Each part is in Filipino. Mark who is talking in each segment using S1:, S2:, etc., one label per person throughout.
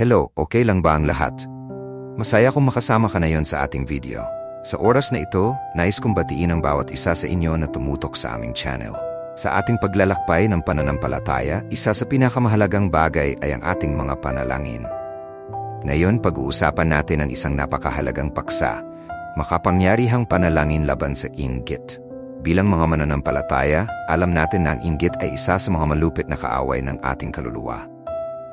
S1: Hello, okay lang ba ang lahat? Masaya kong makasama ka ngayon sa ating video. Sa oras na ito, nais kong batiin ang bawat isa sa inyo na tumutok sa aming channel. Sa ating paglalakbay ng pananampalataya, isa sa pinakamahalagang bagay ay ang ating mga panalangin. Ngayon, pag-uusapan natin ang isang napakahalagang paksa, makapangyarihang panalangin laban sa inggit. Bilang mga mananampalataya, alam natin na ang inggit ay isa sa mga malupit na kaaway ng ating kaluluwa.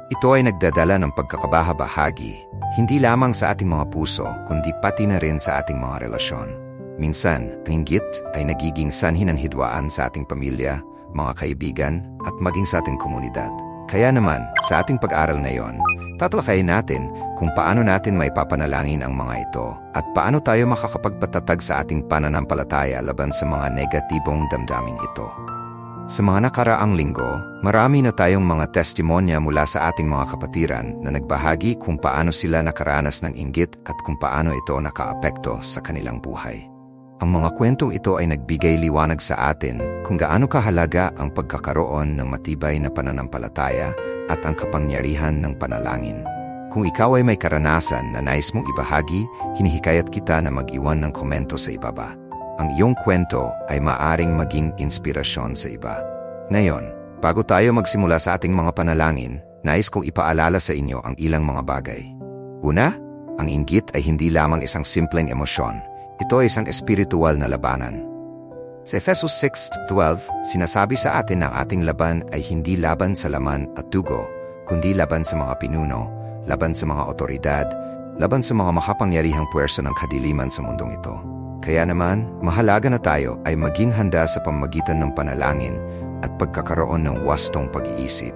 S1: Ito ay nagdadala ng pagkakabahabahagi, hindi lamang sa ating mga puso, kundi pati na rin sa ating mga relasyon. Minsan, ang inggit ay nagiging sanhi ng hidwaan sa ating pamilya, mga kaibigan, at maging sa ating komunidad. Kaya naman, sa ating pag-aral ngayon, tatalakayin natin kung paano natin may papanalangin ang mga ito at paano tayo makakapagpatatag sa ating pananampalataya laban sa mga negatibong damdaming ito. Sa mga nakaraang linggo, marami na tayong mga testimonya mula sa ating mga kapatiran na nagbahagi kung paano sila nakaranas ng inggit at kung paano ito nakaapekto sa kanilang buhay. Ang mga kwentong ito ay nagbigay liwanag sa atin kung gaano kahalaga ang pagkakaroon ng matibay na pananampalataya at ang kapangyarihan ng panalangin. Kung ikaw ay may karanasan na nais mong ibahagi, hinihikayat kita na mag-iwan ng komento sa ibaba. Ang iyong kwento ay maaring maging inspirasyon sa iba. Ngayon, bago tayo magsimula sa ating mga panalangin, nais kong ipaalala sa inyo ang ilang mga bagay. Una, ang inggit ay hindi lamang isang simpleng emosyon. Ito ay isang espiritual na labanan. Sa Efesos 6:12, sinasabi sa atin na ang ating laban ay hindi laban sa laman at dugo, kundi laban sa mga pinuno, laban sa mga otoridad, laban sa mga makapangyarihang puwersa ng kadiliman sa mundong ito. Kaya naman, mahalaga na tayo ay maging handa sa pamamagitan ng panalangin at pagkakaroon ng wastong pag-iisip.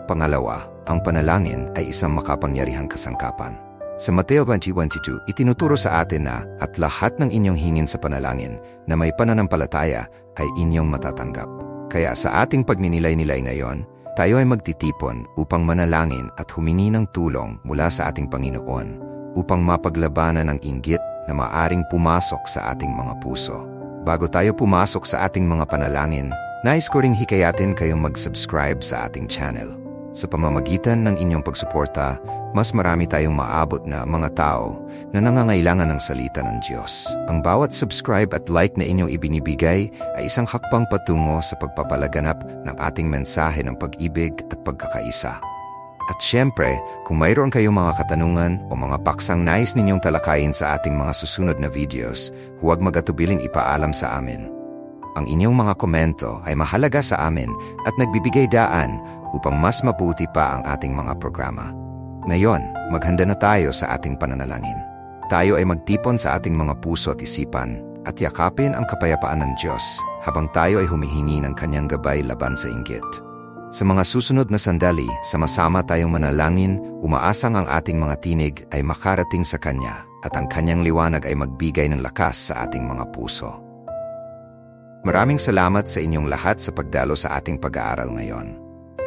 S1: Pangalawa, ang panalangin ay isang makapangyarihang kasangkapan. Sa Mateo 20:22, itinuturo sa atin na at lahat ng inyong hingin sa panalangin na may pananampalataya ay inyong matatanggap. Kaya sa ating pagninilay-nilay ngayon, tayo ay magtitipon upang manalangin at humingi ng tulong mula sa ating Panginoon upang mapaglabanan ang inggit na maaring pumasok sa ating mga puso. Bago tayo pumasok sa ating mga panalangin, nais ko ring hikayatin kayong mag-subscribe sa ating channel. Sa pamamagitan ng inyong pagsuporta, mas marami tayong maabot na mga tao na nangangailangan ng salita ng Diyos. Ang bawat subscribe at like na inyong ibinibigay ay isang hakbang patungo sa pagpapalaganap ng ating mensahe ng pag-ibig at pagkakaisa. At syempre, kung mayroon kayong mga katanungan o mga paksang nais ninyong talakayin sa ating mga susunod na videos, huwag mag-atubiling ipaalam sa amin. Ang inyong mga komento ay mahalaga sa amin at nagbibigay daan upang mas mabuti pa ang ating mga programa. Ngayon, maghanda na tayo sa ating pananalangin. Tayo ay magtipon sa ating mga puso at isipan at yakapin ang kapayapaan ng Diyos habang tayo ay humihingi ng Kanyang gabay laban sa inggit. Sa mga susunod na sandali, sama-sama tayong manalangin, umaasang ang ating mga tinig ay makarating sa Kanya at ang Kanyang liwanag ay magbigay ng lakas sa ating mga puso. Maraming salamat sa inyong lahat sa pagdalo sa ating pag-aaral ngayon.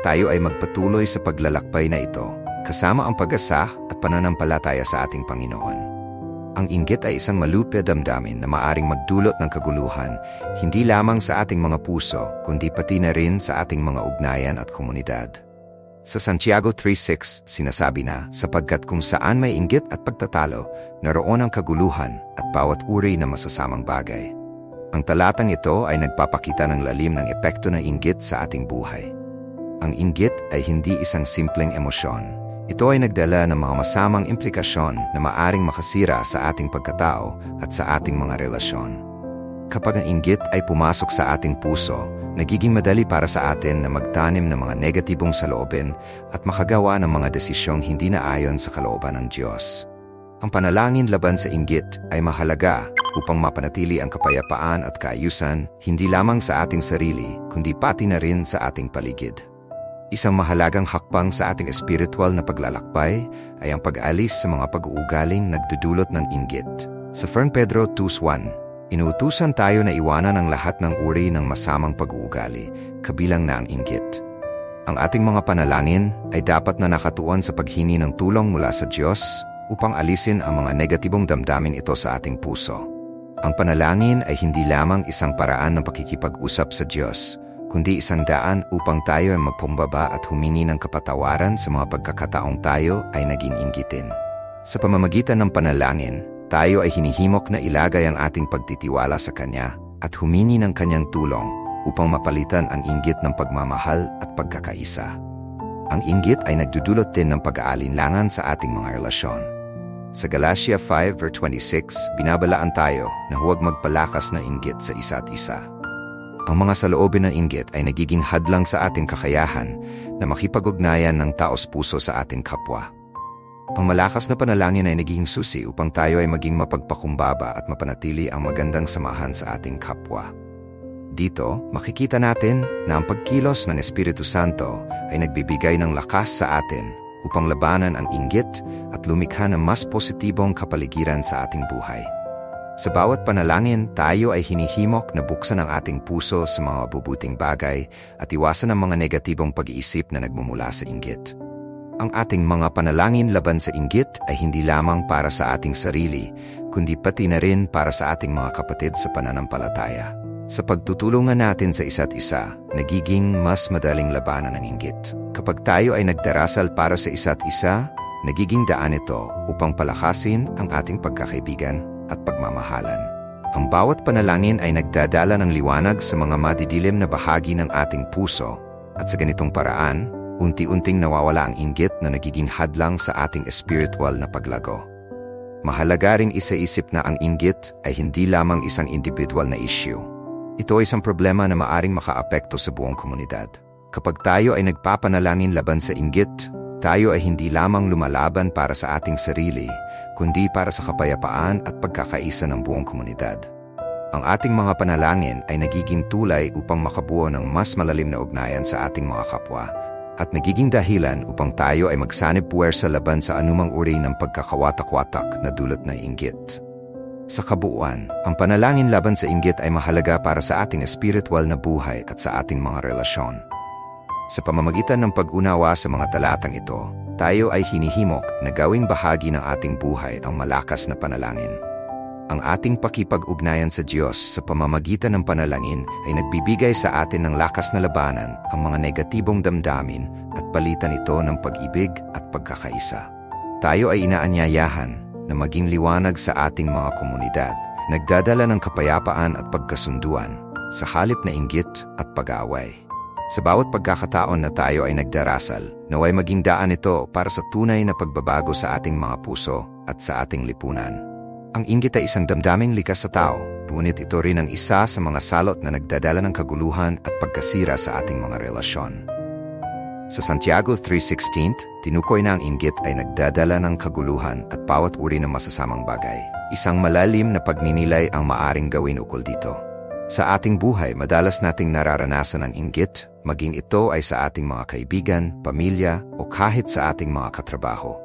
S1: Tayo ay magpatuloy sa paglalakbay na ito, kasama ang pag-asa at pananampalataya sa ating Panginoon. Ang inggit ay isang malupit damdamin na maaring magdulot ng kaguluhan, hindi lamang sa ating mga puso, kundi pati na rin sa ating mga ugnayan at komunidad. Sa Santiago 3:6, sinasabi na, sapagkat kung saan may inggit at pagtatalo, naroon ang kaguluhan at bawat uri ng masasamang bagay. Ang talatang ito ay nagpapakita ng lalim ng epekto ng inggit sa ating buhay. Ang inggit ay hindi isang simpleng emosyon. Ito ay nagdala ng mga masamang implikasyon na maaring makasira sa ating pagkatao at sa ating mga relasyon. Kapag ang inggit ay pumasok sa ating puso, nagiging madali para sa atin na magtanim ng mga negatibong saloobin at makagawa ng mga desisyong hindi naayon sa kalooban ng Diyos. Ang panalangin laban sa inggit ay mahalaga upang mapanatili ang kapayapaan at kaayusan hindi lamang sa ating sarili, kundi pati na rin sa ating paligid. Isang mahalagang hakbang sa ating espiritual na paglalakbay ay ang pag-alis sa mga pag-uugaling nagdudulot ng inggit. Sa 1 Pedro 2:1, inuutusan tayo na iwanan ang lahat ng uri ng masamang pag-uugali, kabilang na ang inggit. Ang ating mga panalangin ay dapat na nakatuon sa paghingi ng tulong mula sa Diyos upang alisin ang mga negatibong damdamin ito sa ating puso. Ang panalangin ay hindi lamang isang paraan ng pakikipag-usap sa Diyos, kundi isang daan upang tayo ay magpumbaba at humingi ng kapatawaran sa mga pagkakataong tayo ay naging inggitin. Sa pamamagitan ng panalangin, tayo ay hinihimok na ilagay ang ating pagtitiwala sa Kanya at humingi ng Kanyang tulong upang mapalitan ang inggit ng pagmamahal at pagkakaisa. Ang inggit ay nagdudulot din ng pag-aalinlangan sa ating mga relasyon. Sa Galatia 5:26, binabalaan tayo na huwag magpalakas ng inggit sa isa't isa. Ang mga saloobin ng inggit ay nagiging hadlang sa ating kakayahan na makipag-ugnayan ng taos-puso sa ating kapwa. Ang malakas na panalangin ay nagiging susi upang tayo ay maging mapagpakumbaba at mapanatili ang magandang samahan sa ating kapwa. Dito, makikita natin na ang pagkilos ng Espiritu Santo ay nagbibigay ng lakas sa atin upang labanan ang inggit at lumikha ng mas positibong kapaligiran sa ating buhay. Sa bawat panalangin, tayo ay hinihimok na buksan ang ating puso sa mga mabubuting bagay at iwasan ang mga negatibong pag-iisip na nagmumula sa inggit. Ang ating mga panalangin laban sa inggit ay hindi lamang para sa ating sarili, kundi pati na rin para sa ating mga kapatid sa pananampalataya. Sa pagtutulungan natin sa isa't isa, nagiging mas madaling labanan ang inggit. Kapag tayo ay nagdarasal para sa isa't isa, nagiging daan ito upang palakasin ang ating pagkakaibigan at pagmamahalan. Ang bawat panalangin ay nagdadala ng liwanag sa mga madidilim na bahagi ng ating puso at sa ganitong paraan, unti-unting nawawala ang inggit na nagiging hadlang sa ating spiritual na paglago. Mahalaga ring isaisip na ang inggit ay hindi lamang isang individual na issue. Ito ay isang problema na maaring makaapekto sa buong komunidad. Kapag tayo ay nagpapanalangin laban sa inggit, tayo ay hindi lamang lumalaban para sa ating sarili, kundi para sa kapayapaan at pagkakaisa ng buong komunidad. Ang ating mga panalangin ay nagiging tulay upang makabuo ng mas malalim na ugnayan sa ating mga kapwa at nagiging dahilan upang tayo ay magsanib puwersa laban sa anumang uri ng pagkakawatak-watak na dulot ng inggit. Sa kabuuan, ang panalangin laban sa inggit ay mahalaga para sa ating espiritual na buhay at sa ating mga relasyon. Sa pamamagitan ng pag-unawa sa mga talatang ito, tayo ay hinihimok na gawing bahagi ng ating buhay ang malakas na panalangin. Ang ating pakipag-ugnayan sa Diyos sa pamamagitan ng panalangin ay nagbibigay sa atin ng lakas na labanan ang mga negatibong damdamin at palitan ito ng pag-ibig at pagkakaisa. Tayo ay inaanyayahan na maging liwanag sa ating mga komunidad, nagdadala ng kapayapaan at pagkasunduan sa halip na inggit at pag-aaway. Sa bawat pagkakataon na tayo ay nagdarasal, naway maging daan ito para sa tunay na pagbabago sa ating mga puso at sa ating lipunan. Ang inggit ay isang damdaming likas sa tao, ngunit ito rin ang isa sa mga salot na nagdadala ng kaguluhan at pagkasira sa ating mga relasyon. Sa Santiago 3:16, tinukoy na ang inggit ay nagdadala ng kaguluhan at bawat uri ng masasamang bagay. Isang malalim na pagninilay ang maaring gawin ukol dito. Sa ating buhay, madalas nating nararanasan ang inggit, maging ito ay sa ating mga kaibigan, pamilya o kahit sa ating mga katrabaho.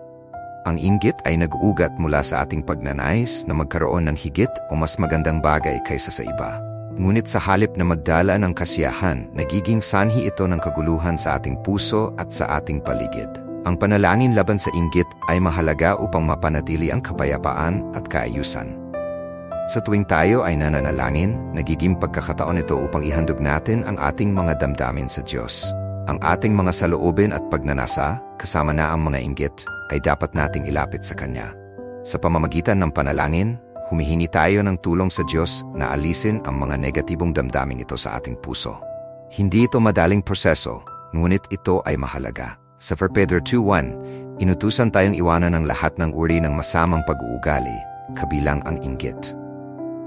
S1: Ang inggit ay nag-ugat mula sa ating pagnanais na magkaroon ng higit o mas magandang bagay kaysa sa iba. Ngunit sa halip na magdala ng kasiyahan, nagiging sanhi ito ng kaguluhan sa ating puso at sa ating paligid. Ang panalangin laban sa inggit ay mahalaga upang mapanatili ang kapayapaan at kaayusan. Sa tuwing tayo ay nananalangin, nagiging pagkakataon ito upang ihandog natin ang ating mga damdamin sa Diyos. Ang ating mga saloobin at pagnanasa, kasama na ang mga inggit, ay dapat nating ilapit sa Kanya. Sa pamamagitan ng panalangin, humihingi tayo ng tulong sa Diyos na alisin ang mga negatibong damdamin ito sa ating puso. Hindi ito madaling proseso, ngunit ito ay mahalaga. Sa 1 Pedro 2:1, inutusan tayong iwanan ng lahat ng uri ng masamang pag-uugali, kabilang ang inggit.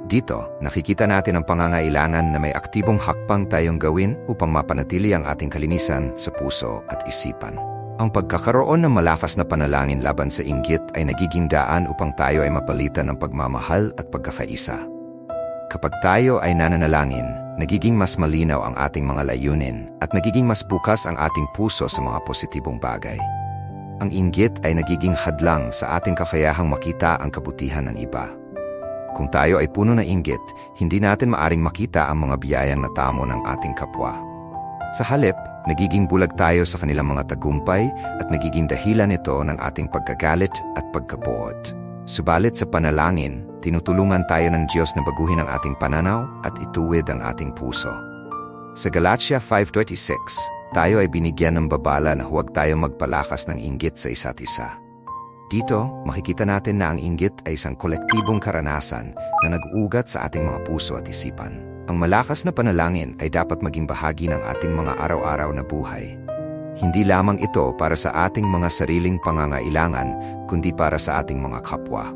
S1: Dito, nakikita natin ang pangangailangan na may aktibong hakbang tayong gawin upang mapanatili ang ating kalinisan sa puso at isipan. Ang pagkakaroon ng malakas na panalangin laban sa inggit ay nagiging daan upang tayo ay mapalitan ng pagmamahal at pagkakaisa. Kapag tayo ay nananalangin, nagiging mas malinaw ang ating mga layunin at nagiging mas bukas ang ating puso sa mga positibong bagay. Ang inggit ay nagiging hadlang sa ating kakayahang makita ang kabutihan ng iba. Kung tayo ay puno ng inggit, hindi natin maaring makita ang mga biyayang natamo ng ating kapwa. Sa halip, nagiging bulag tayo sa kanilang mga tagumpay at nagiging dahilan ito ng ating pagkagalit at pagkapuot. Subalit sa panalangin, tinutulungan tayo ng Diyos na baguhin ang ating pananaw at ituwid ang ating puso. Sa Galatia 5:26, tayo ay binigyan ng babala na huwag tayo magpalakas ng inggit sa isa't isa. Dito, makikita natin na ang inggit ay isang kolektibong karanasan na nag-uugat sa ating mga puso at isipan. Ang malakas na panalangin ay dapat maging bahagi ng ating mga araw-araw na buhay. Hindi lamang ito para sa ating mga sariling pangangailangan, kundi para sa ating mga kapwa.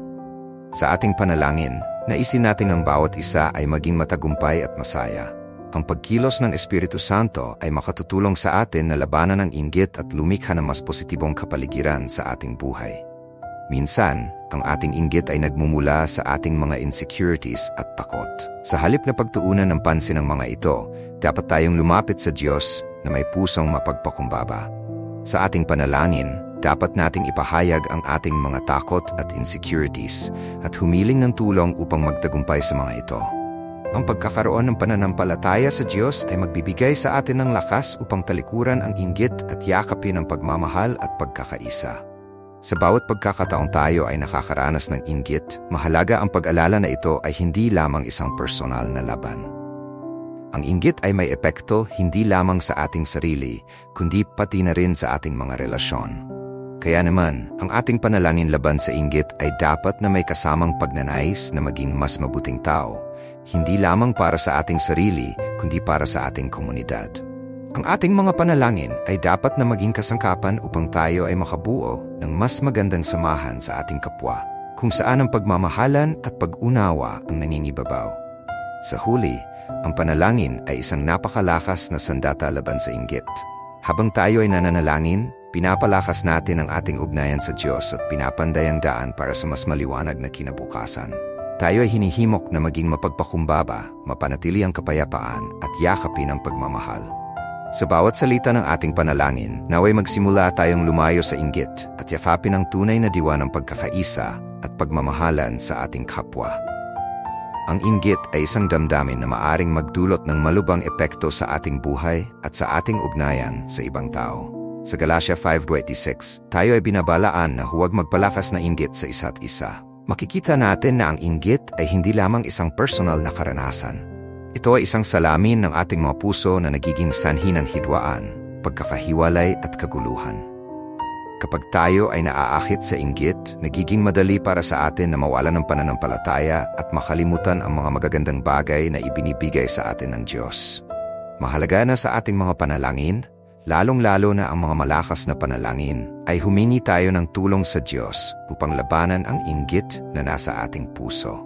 S1: Sa ating panalangin, naisin natin ang bawat isa ay maging matagumpay at masaya. Ang pagkilos ng Espiritu Santo ay makatutulong sa atin na labanan ang inggit at lumikha ng mas positibong kapaligiran sa ating buhay. Minsan, ang ating inggit ay nagmumula sa ating mga insecurities at takot. Sa halip na pagtuunan ng pansin ng mga ito, dapat tayong lumapit sa Diyos na may pusong mapagpakumbaba. Sa ating panalangin, dapat nating ipahayag ang ating mga takot at insecurities at humiling ng tulong upang magtagumpay sa mga ito. Ang pagkakaroon ng pananampalataya sa Diyos ay magbibigay sa atin ng lakas upang talikuran ang inggit at yakapin ang pagmamahal at pagkakaisa. Sa bawat pagkakataong tayo ay nakakaranas ng inggit, mahalaga ang pag-alala na ito ay hindi lamang isang personal na laban. Ang inggit ay may epekto hindi lamang sa ating sarili, kundi pati na rin sa ating mga relasyon. Kaya naman, ang ating panalangin laban sa inggit ay dapat na may kasamang pagnanais na maging mas mabuting tao, hindi lamang para sa ating sarili, kundi para sa ating komunidad. Ang ating mga panalangin ay dapat na maging kasangkapan upang tayo ay makabuo ng mas magandang samahan sa ating kapwa, kung saan ang pagmamahalan at pag-unawa ang nangingibabaw. Sa huli, ang panalangin ay isang napakalakas na sandata laban sa inggit. Habang tayo ay nananalangin, pinapalakas natin ang ating ugnayan sa Diyos at pinapanday ang daan para sa mas maliwanag na kinabukasan. Tayo ay hinihimok na maging mapagpakumbaba, mapanatili ang kapayapaan at yakapin ang pagmamahal. Sa bawat salita ng ating panalangin, naway magsimula tayong lumayo sa inggit at yakapin ang tunay na diwa ng pagkakaisa at pagmamahalan sa ating kapwa. Ang inggit ay isang damdamin na maaring magdulot ng malubhang epekto sa ating buhay at sa ating ugnayan sa ibang tao. Sa Galatia 5:26, tayo ay binabalaan na huwag magpalakas na inggit sa isa't isa. Makikita natin na ang inggit ay hindi lamang isang personal na karanasan. Ito ay isang salamin ng ating mga puso na nagiging sanhi ng hidwaan, pagkakahiwalay at kaguluhan. Kapag tayo ay naaakit sa inggit, nagiging madali para sa atin na mawalan ng pananampalataya at makalimutan ang mga magagandang bagay na ibinibigay sa atin ng Diyos. Mahalaga na sa ating mga panalangin, lalong-lalo na ang mga malakas na panalangin, ay humingi tayo ng tulong sa Diyos upang labanan ang inggit na nasa ating puso.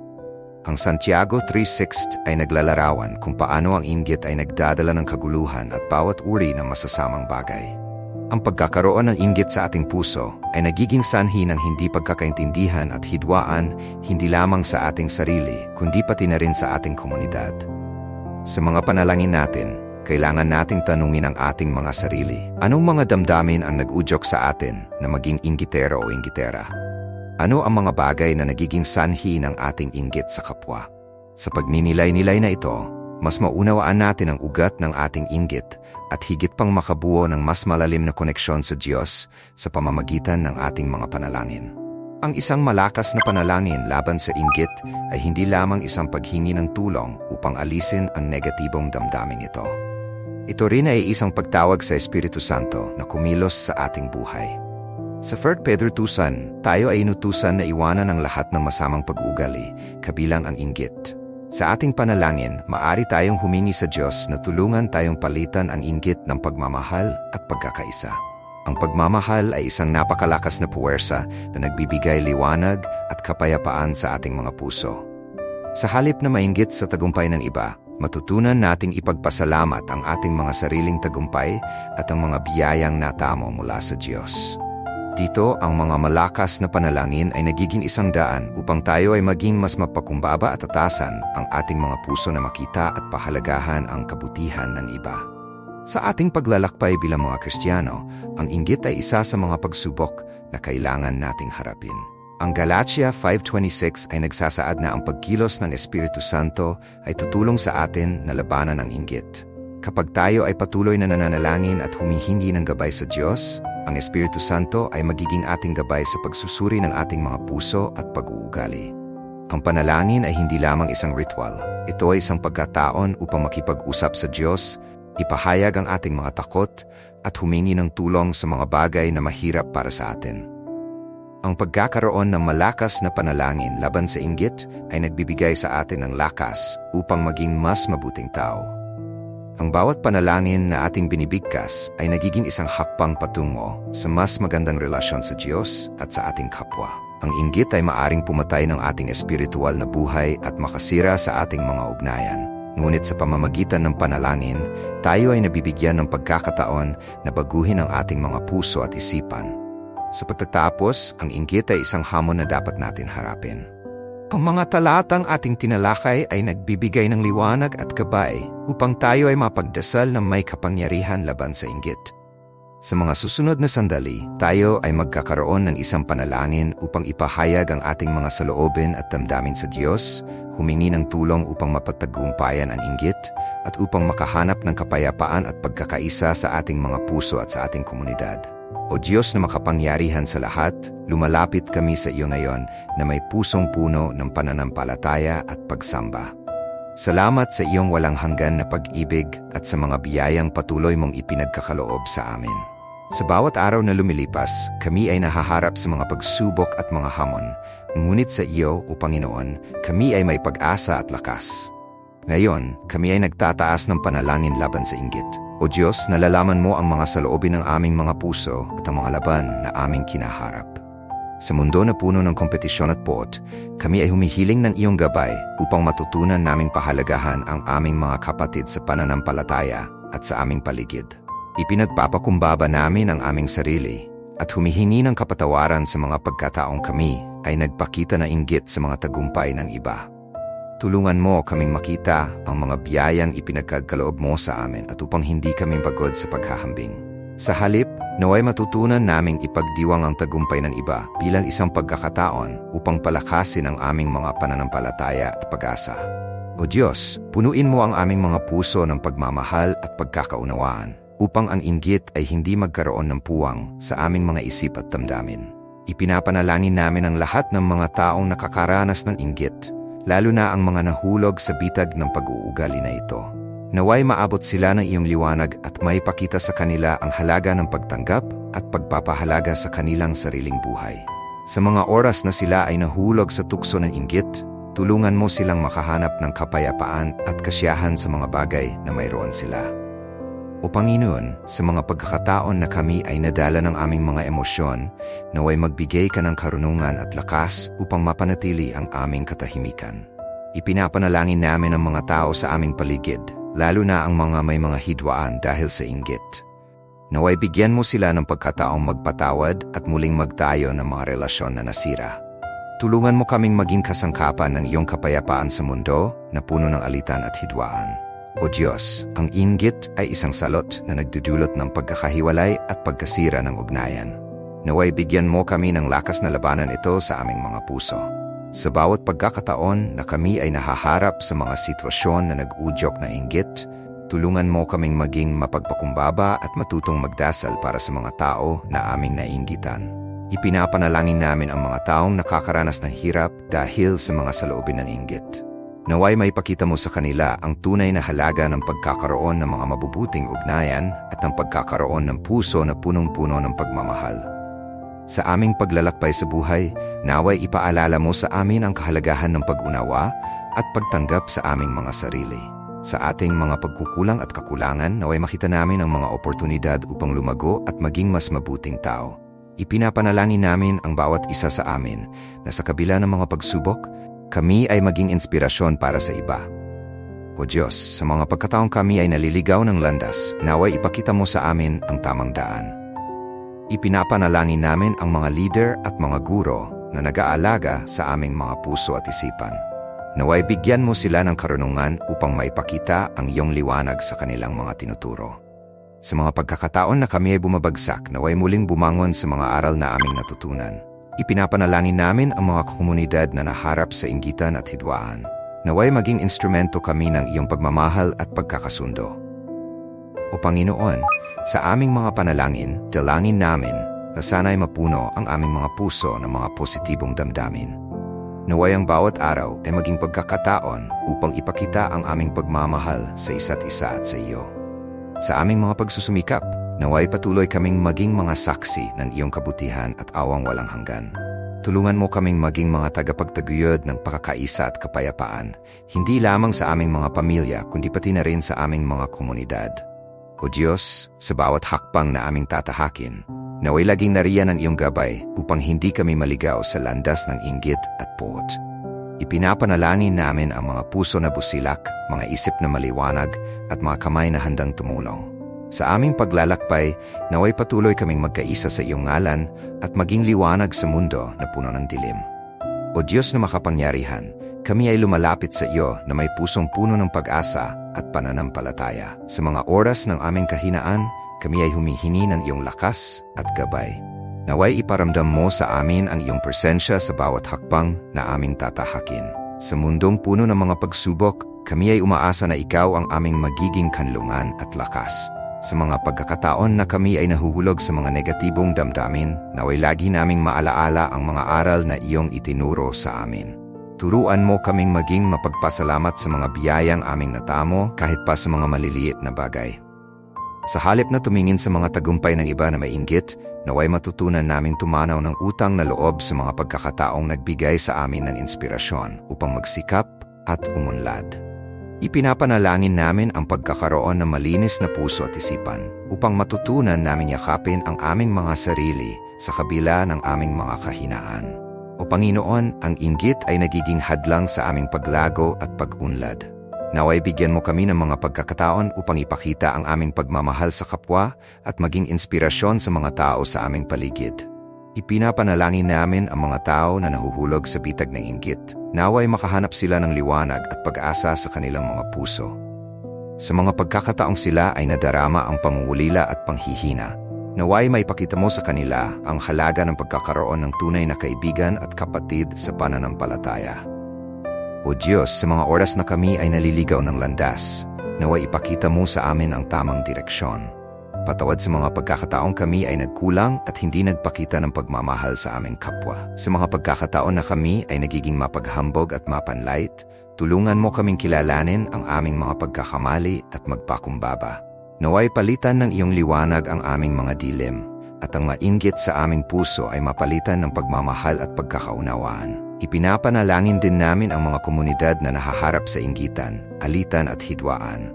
S1: Ang Santiago 3:6 ay naglalarawan kung paano ang inggit ay nagdadala ng kaguluhan at bawat uri ng masasamang bagay. Ang pagkakaroon ng inggit sa ating puso ay nagiging sanhi ng hindi pagkakaintindihan at hidwaan hindi lamang sa ating sarili, kundi pati na rin sa ating komunidad. Sa mga panalangin natin, kailangan nating tanungin ang ating mga sarili. Anong mga damdamin ang nag-udyok sa atin na maging inggitero o inggitera? Ano ang mga bagay na nagiging sanhi ng ating inggit sa kapwa? Sa pagninilay-nilay na ito, mas maunawaan natin ang ugat ng ating inggit at higit pang makabuo ng mas malalim na koneksyon sa Diyos sa pamamagitan ng ating mga panalangin. Ang isang malakas na panalangin laban sa inggit ay hindi lamang isang paghingi ng tulong upang alisin ang negatibong damdaming ito. Ito rin ay isang pagtawag sa Espiritu Santo na kumilos sa ating buhay. Sa 1 Pedro 2, tayo ay inutusan na iwanan ang lahat ng masamang pag-uugali, kabilang ang inggit. Sa ating panalangin, maaari tayong humingi sa Diyos na tulungan tayong palitan ang inggit ng pagmamahal at pagkakaisa. Ang pagmamahal ay isang napakalakas na puwersa na nagbibigay liwanag at kapayapaan sa ating mga puso. Sa halip na mainggit sa tagumpay ng iba, matutunan nating ipagpasalamat ang ating mga sariling tagumpay at ang mga biyayang natamo mula sa Diyos. Dito, ang mga malakas na panalangin ay nagiging isang daan upang tayo ay maging mas mapakumbaba at atasan ang ating mga puso na makita at pahalagahan ang kabutihan ng iba. Sa ating paglalakbay bilang mga Kristiyano, ang inggit ay isa sa mga pagsubok na kailangan nating harapin. Ang Galatia 5:26 ay nagsasaad na ang pagkilos ng Espiritu Santo ay tutulong sa atin na labanan ang inggit. Kapag tayo ay patuloy na nananalangin at humihingi ng gabay sa Diyos, ang Espiritu Santo ay magiging ating gabay sa pagsusuri ng ating mga puso at pag-uugali. Ang panalangin ay hindi lamang isang ritual. Ito ay isang pagkataon upang makipag-usap sa Diyos, ipahayag ang ating mga takot, at humingi ng tulong sa mga bagay na mahirap para sa atin. Ang pagkakaroon ng malakas na panalangin laban sa inggit ay nagbibigay sa atin ng lakas upang maging mas mabuting tao. Ang bawat panalangin na ating binibigkas ay nagiging isang hakbang patungo sa mas magandang relasyon sa Diyos at sa ating kapwa. Ang inggit ay maaring pumatay ng ating espiritual na buhay at makasira sa ating mga ugnayan. Ngunit sa pamamagitan ng panalangin, tayo ay nabibigyan ng pagkakataon na baguhin ang ating mga puso at isipan. Sa pagtatapos, ang inggit ay isang hamon na dapat natin harapin. Ang mga talatang ating tinalakay ay nagbibigay ng liwanag at gabay upang tayo ay mapagdasal na may kapangyarihan laban sa inggit. Sa mga susunod na sandali, tayo ay magkakaroon ng isang panalangin upang ipahayag ang ating mga saloobin at damdamin sa Diyos, humingi ng tulong upang mapagtagumpayan ang inggit, at upang makahanap ng kapayapaan at pagkakaisa sa ating mga puso at sa ating komunidad. O Diyos na makapangyarihan sa lahat, lumalapit kami sa iyo ngayon na may pusong puno ng pananampalataya at pagsamba. Salamat sa iyong walang hanggan na pag-ibig at sa mga biyayang patuloy mong ipinagkakaloob sa amin. Sa bawat araw na lumilipas, kami ay nahaharap sa mga pagsubok at mga hamon. Ngunit sa iyo, O Panginoon, kami ay may pag-asa at lakas. Ngayon, kami ay nagtataas ng panalangin laban sa inggit. O Diyos, nalalaman mo ang mga saloobin ng aming mga puso at ang mga laban na aming kinaharap. Sa mundo na puno ng kompetisyon at poot, kami ay humihiling ng iyong gabay upang matutunan naming pahalagahan ang aming mga kapatid sa pananampalataya at sa aming paligid. Ipinagpapakumbaba namin ang aming sarili at humihingi ng kapatawaran sa mga pagkataong kami ay nagpakita na inggit sa mga tagumpay ng iba. Tulungan mo kaming makita ang mga biyayang ipinagkaloob mo sa amin at upang hindi kami pagod sa paghahambing. Sa halip, naway matutunan naming ipagdiwang ang tagumpay ng iba bilang isang pagkakataon upang palakasin ang aming mga pananampalataya at pag-asa. O Diyos, punuin mo ang aming mga puso ng pagmamahal at pagkakaunawaan upang ang inggit ay hindi magkaroon ng puwang sa aming mga isip at damdamin. Ipinapanalangin namin ang lahat ng mga taong nakakaranas ng inggit, lalo na ang mga nahulog sa bitag ng pag-uugali na ito. Naway maabot sila ng iyong liwanag at maipakita sa kanila ang halaga ng pagtanggap at pagpapahalaga sa kanilang sariling buhay. Sa mga oras na sila ay nahulog sa tukso ng inggit, tulungan mo silang makahanap ng kapayapaan at kasiyahan sa mga bagay na mayroon sila. O Panginoon, sa mga pagkakataon na kami ay nadala ng aming mga emosyon, naway magbigay ka ng karunungan at lakas upang mapanatili ang aming katahimikan. Ipinapanalangin namin ang mga tao sa aming paligid, lalo na ang mga may mga hidwaan dahil sa inggit. Naway bigyan mo sila ng pagkataong magpatawad at muling magtayo ng mga relasyon na nasira. Tulungan mo kaming maging kasangkapan ng iyong kapayapaan sa mundo na puno ng alitan at hidwaan. O Diyos, ang inggit ay isang salot na nagdudulot ng pagkakahiwalay at pagkasira ng ugnayan. Naway bigyan mo kami ng lakas na labanan ito sa aming mga puso. Sa bawat pagkakataon na kami ay nahaharap sa mga sitwasyon na nag-udyok na inggit, tulungan mo kaming maging mapagpakumbaba at matutong magdasal para sa mga tao na aming nainggitan. Ipinapanalangin namin ang mga taong nakakaranas ng hirap dahil sa mga saloobin ng inggit. Naway maipakita mo sa kanila ang tunay na halaga ng pagkakaroon ng mga mabubuting ugnayan at ang pagkakaroon ng puso na punong-puno ng pagmamahal. Sa aming paglalakbay sa buhay, naway ipaalala mo sa amin ang kahalagahan ng pag-unawa at pagtanggap sa aming mga sarili. Sa ating mga pagkukulang at kakulangan, naway makita namin ang mga oportunidad upang lumago at maging mas mabuting tao. Ipinapanalangin namin ang bawat isa sa amin na sa kabila ng mga pagsubok, kami ay maging inspirasyon para sa iba. O Diyos, sa mga pagkataong kami ay naliligaw ng landas, naway ipakita mo sa amin ang tamang daan. Ipinapanalangin namin ang mga leader at mga guro na nag-aalaga sa aming mga puso at isipan. Naway bigyan mo sila ng karunungan upang maipakita ang iyong liwanag sa kanilang mga tinuturo. Sa mga pagkakataon na kami ay bumabagsak, naway muling bumangon sa mga aral na aming natutunan. Ipinapanalangin namin ang mga komunidad na naharap sa inggitan at hidwaan. Naway maging instrumento kami ng iyong pagmamahal at pagkakasundo. O Panginoon, sa aming mga panalangin, dalangin namin na sana'y mapuno ang aming mga puso ng mga positibong damdamin. Naway ang bawat araw ay maging pagkakataon upang ipakita ang aming pagmamahal sa isa't isa at sa iyo. Sa aming mga pagsusumikap, naway patuloy kaming maging mga saksi ng iyong kabutihan at awang walang hanggan. Tulungan mo kaming maging mga tagapagtaguyod ng pakakaisa at kapayapaan, hindi lamang sa aming mga pamilya kundi pati na rin sa aming mga komunidad. O Diyos, sa bawat hakbang na aming tatahakin, naway laging nariyan ang iyong gabay upang hindi kami maligaw sa landas ng inggit at puot. Ipinapanalangin namin ang mga puso na busilak, mga isip na maliwanag, at mga kamay na handang tumulong. Sa aming paglalakbay, naway patuloy kaming magkaisa sa iyong ngalan at maging liwanag sa mundo na puno ng dilim. O Diyos na makapangyarihan, kami ay lumalapit sa iyo na may pusong puno ng pag-asa at pananampalataya. Sa mga oras ng aming kahinaan, kami ay humihingi ng iyong lakas at gabay. Naway iparamdam mo sa amin ang iyong presensya sa bawat hakbang na aming tatahakin. Sa mundong puno ng mga pagsubok, kami ay umaasa na ikaw ang aming magiging kanlungan at lakas. Sa mga pagkakataon na kami ay nahuhulog sa mga negatibong damdamin, naway lagi naming maalaala ang mga aral na iyong itinuro sa amin. Turuan mo kaming maging mapagpasalamat sa mga biyayang aming natamo kahit pa sa mga maliliit na bagay. Sa halip na tumingin sa mga tagumpay ng iba na may inggit, naway matutunan naming tumanaw ng utang na loob sa mga pagkakataong nagbigay sa amin ng inspirasyon upang magsikap at umunlad. Ipinapanalangin namin ang pagkakaroon ng malinis na puso at isipan upang matutunan namin yakapin ang aming mga sarili sa kabila ng aming mga kahinaan. O Panginoon, ang inggit ay nagiging hadlang sa aming paglago at pag-unlad. Naway bigyan mo kami ng mga pagkakataon upang ipakita ang aming pagmamahal sa kapwa at maging inspirasyon sa mga tao sa aming paligid. Ipinapanalangin namin ang mga tao na nahuhulog sa bitag ng inggit. Naway makahanap sila ng liwanag at pag-asa sa kanilang mga puso. Sa mga pagkakataong sila ay nadarama ang pangungulila at panghihina, naway maipakita mo sa kanila ang halaga ng pagkakaroon ng tunay na kaibigan at kapatid sa pananampalataya. O Diyos, sa mga oras na kami ay naliligaw ng landas, naway ipakita mo sa amin ang tamang direksyon. Patawad sa mga pagkakataong kami ay nagkulang at hindi nagpakita ng pagmamahal sa aming kapwa. Sa mga pagkakataon na kami ay nagiging mapaghambog at mapanlait, tulungan mo kaming kilalanin ang aming mga pagkakamali at magpakumbaba. Naway palitan ng iyong liwanag ang aming mga dilim, at ang mainggit sa aming puso ay mapalitan ng pagmamahal at pagkakaunawaan. Ipinapanalangin din namin ang mga komunidad na nahaharap sa inggitan, alitan at hidwaan.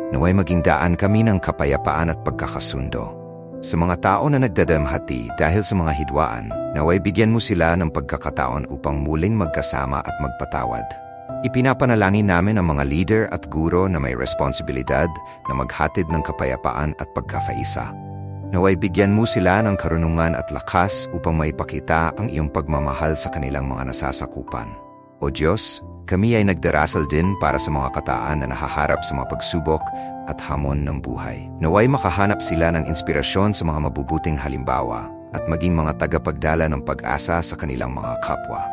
S1: Naway maging daan kami ng kapayapaan at pagkakasundo. Sa mga tao na nagdadamhati dahil sa mga hidwaan, naway bigyan mo sila ng pagkakataon upang muling magkasama at magpatawad. Ipinapanalangin namin ang mga leader at guro na may responsibilidad na maghatid ng kapayapaan at pagkakaisa. Naway bigyan mo sila ng karunungan at lakas upang maipakita ang iyong pagmamahal sa kanilang mga nasasakupan. O Diyos, kami ay nagdarasal din para sa mga kataan na nahaharap sa mga pagsubok at hamon ng buhay. Naway makahanap sila ng inspirasyon sa mga mabubuting halimbawa at maging mga tagapagdala ng pag-asa sa kanilang mga kapwa.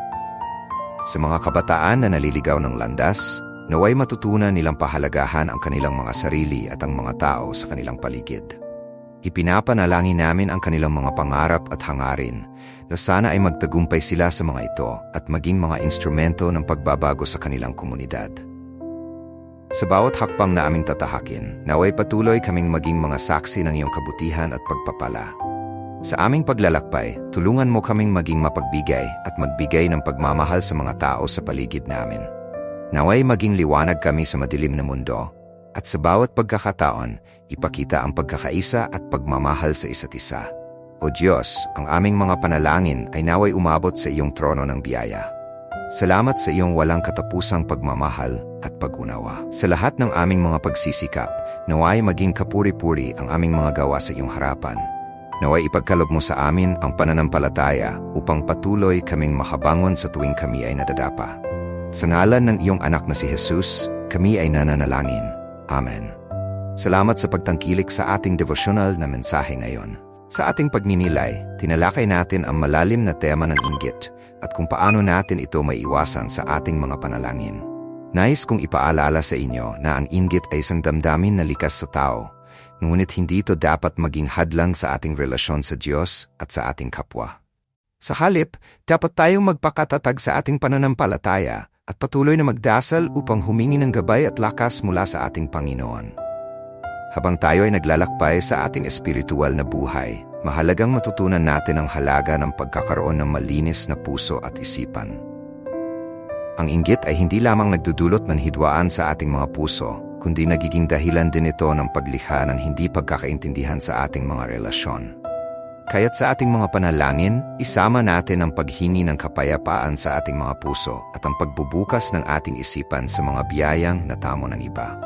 S1: Sa mga kabataan na naliligaw ng landas, naway matutunan nilang pahalagahan ang kanilang mga sarili at ang mga tao sa kanilang paligid. Ipinapanalangin namin ang kanilang mga pangarap at hangarin na sana ay magtagumpay sila sa mga ito at maging mga instrumento ng pagbabago sa kanilang komunidad. Sa bawat hakbang na aming tatahakin, naway patuloy kaming maging mga saksi ng iyong kabutihan at pagpapala. Sa aming paglalakbay, tulungan mo kaming maging mapagbigay at magbigay ng pagmamahal sa mga tao sa paligid namin. Naway maging liwanag kami sa madilim na mundo, at sa bawat pagkakataon, ipakita ang pagkakaisa at pagmamahal sa isa't isa. O Diyos, ang aming mga panalangin ay naway umabot sa iyong trono ng biyaya. Salamat sa iyong walang katapusang pagmamahal at pag-unawa. Sa lahat ng aming mga pagsisikap, naway maging kapuri-puri ang aming mga gawa sa iyong harapan. Naway ipagkaloob mo sa amin ang pananampalataya upang patuloy kaming makabangon sa tuwing kami ay nadadapa. Sa ngalan ng iyong anak na si Jesus, kami ay nananalangin. Amen. Salamat sa pagtangkilik sa ating devosyonal na mensahe ngayon. Sa ating pagninilay, tinalakay natin ang malalim na tema ng inggit at kung paano natin ito maiiwasan sa ating mga panalangin. Nais kong ipaalala sa inyo na ang inggit ay isang damdamin na likas sa tao, ngunit hindi ito dapat maging hadlang sa ating relasyon sa Diyos at sa ating kapwa. Sa halip, dapat tayong magpakatatag sa ating pananampalataya at patuloy na magdasal upang humingi ng gabay at lakas mula sa ating Panginoon. Habang tayo ay naglalakbay sa ating espiritual na buhay, mahalagang matutunan natin ang halaga ng pagkakaroon ng malinis na puso at isipan. Ang inggit ay hindi lamang nagdudulot ng hidwaan sa ating mga puso, kundi nagiging dahilan din ito ng paglikha ng hindi pagkakaintindihan sa ating mga relasyon. Kaya't sa ating mga panalangin, isama natin ang paghingi ng kapayapaan sa ating mga puso at ang pagbubukas ng ating isipan sa mga biyayang natamo ng iba.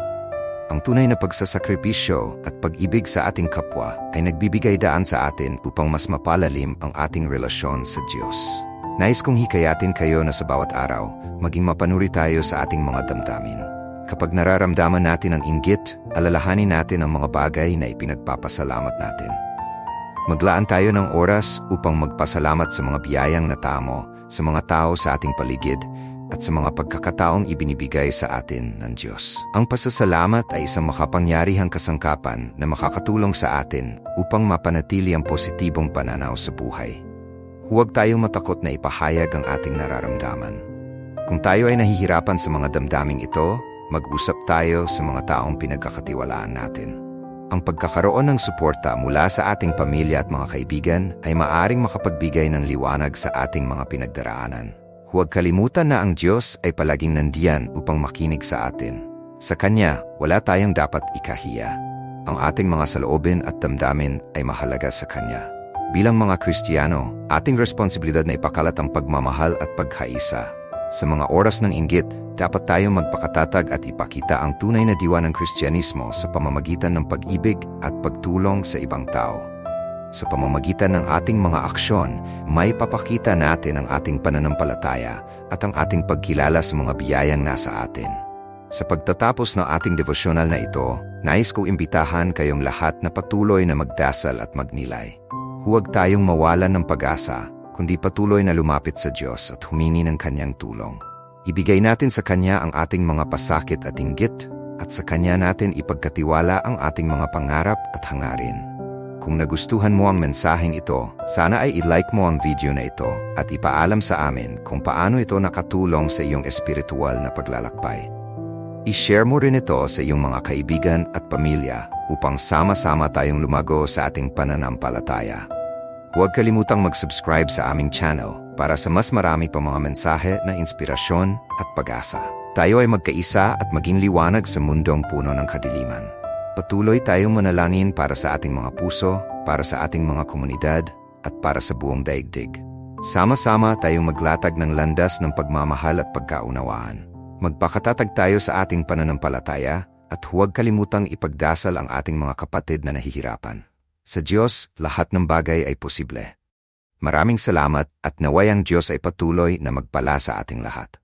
S1: Ang tunay na pagsasakripisyo at pag-ibig sa ating kapwa ay nagbibigay daan sa atin upang mas mapalalim ang ating relasyon sa Diyos. Nais kong hikayatin kayo na sa bawat araw, maging mapanuri tayo sa ating mga damdamin. Kapag nararamdaman natin ang inggit, alalahanin natin ang mga bagay na ipinagpapasalamat natin. Maglaan tayo ng oras upang magpasalamat sa mga biyayang natamo, sa mga tao sa ating paligid, at sa mga pagkakataong ibinibigay sa atin ng Diyos. Ang pasasalamat ay isang makapangyarihang kasangkapan na makakatulong sa atin upang mapanatili ang positibong pananaw sa buhay. Huwag tayong matakot na ipahayag ang ating nararamdaman. Kung tayo ay nahihirapan sa mga damdaming ito, mag-usap tayo sa mga taong pinagkakatiwalaan natin. Ang pagkakaroon ng suporta mula sa ating pamilya at mga kaibigan ay maaaring makapagbigay ng liwanag sa ating mga pinagdaraanan. Huwag kalimutan na ang Diyos ay palaging nandiyan upang makinig sa atin. Sa Kanya, wala tayong dapat ikahiya. Ang ating mga saloobin at damdamin ay mahalaga sa Kanya. Bilang mga Kristiyano, ating responsibilidad na ipakalat ang pagmamahal at pagkaisa. Sa mga oras ng inggit, dapat tayong magpakatatag at ipakita ang tunay na diwa ng Kristyanismo sa pamamagitan ng pag-ibig at pagtulong sa ibang tao. Sa pamamagitan ng ating mga aksyon, may papakita natin ang ating pananampalataya at ang ating pagkilala sa mga biyayang nasa atin. Sa pagtatapos ng ating devosyonal na ito, nais ko imbitahan kayong lahat na patuloy na magdasal at magnilay. Huwag tayong mawalan ng pag-asa, kundi patuloy na lumapit sa Diyos at humingi ng Kanyang tulong. Ibigay natin sa Kanya ang ating mga pasakit at inggit, at sa Kanya natin ipagkatiwala ang ating mga pangarap at hangarin. Kung nagustuhan mo ang mensaheng ito, sana ay i-like mo ang video na ito at ipaalam sa amin kung paano ito nakatulong sa iyong espiritual na paglalakbay. I-share mo rin ito sa iyong mga kaibigan at pamilya upang sama-sama tayong lumago sa ating pananampalataya. Huwag kalimutang mag-subscribe sa aming channel para sa mas marami pang mga mensahe na inspirasyon at pag-asa. Tayo ay magkaisa at maging liwanag sa mundong puno ng kadiliman. Patuloy tayong manalangin para sa ating mga puso, para sa ating mga komunidad, at para sa buong daigdig. Sama-sama tayong maglatag ng landas ng pagmamahal at pagkaunawaan. Magpakatatag tayo sa ating pananampalataya at huwag kalimutang ipagdasal ang ating mga kapatid na nahihirapan. Sa Diyos, lahat ng bagay ay posible. Maraming salamat at naway ang Diyos ay patuloy na magpala sa ating lahat.